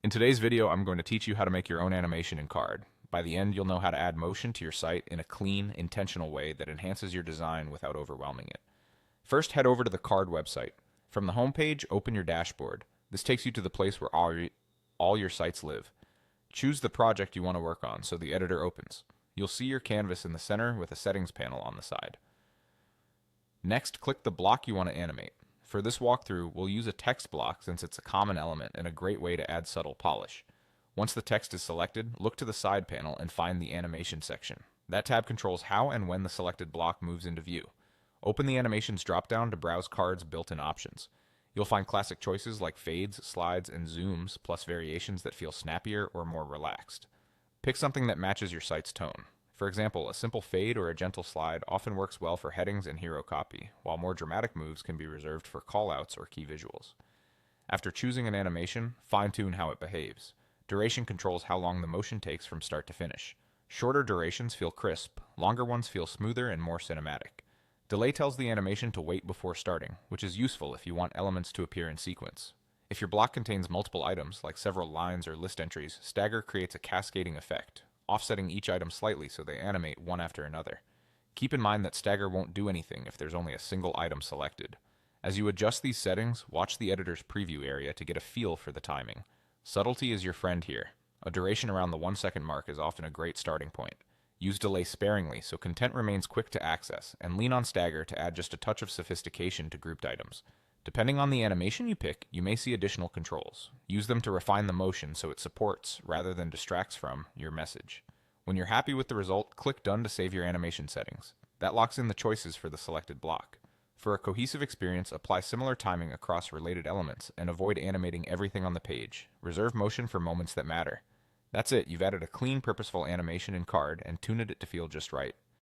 In today's video, I'm going to teach you how to make your own animation in Card. By the end, you'll know how to add motion to your site in a clean, intentional way that enhances your design without overwhelming it. First, head over to the Card website. From the homepage, open your dashboard. This takes you to the place where all your sites live. Choose the project you want to work on so the editor opens. You'll see your canvas in the center with a settings panel on the side. Next, click the block you want to animate. For this walkthrough, we'll use a text block since it's a common element and a great way to add subtle polish. Once the text is selected, look to the side panel and find the animation section. That tab controls how and when the selected block moves into view. Open the animations dropdown to browse Card's built-in options. You'll find classic choices like fades, slides, and zooms, plus variations that feel snappier or more relaxed. Pick something that matches your site's tone. For example, a simple fade or a gentle slide often works well for headings and hero copy, while more dramatic moves can be reserved for callouts or key visuals. After choosing an animation, fine-tune how it behaves. Duration controls how long the motion takes from start to finish. Shorter durations feel crisp, longer ones feel smoother and more cinematic. Delay tells the animation to wait before starting, which is useful if you want elements to appear in sequence. If your block contains multiple items, like several lines or list entries, stagger creates a cascading effect, offsetting each item slightly so they animate one after another. Keep in mind that stagger won't do anything if there's only a single item selected. As you adjust these settings, watch the editor's preview area to get a feel for the timing. Subtlety is your friend here. A duration around the 1 second mark is often a great starting point. Use delay sparingly so content remains quick to access, and lean on stagger to add just a touch of sophistication to grouped items. Depending on the animation you pick, you may see additional controls. Use them to refine the motion so it supports, rather than distracts from, your message. When you're happy with the result, click Done to save your animation settings. That locks in the choices for the selected block. For a cohesive experience, apply similar timing across related elements and avoid animating everything on the page. Reserve motion for moments that matter. That's it, you've added a clean, purposeful animation in Card and tuned it to feel just right.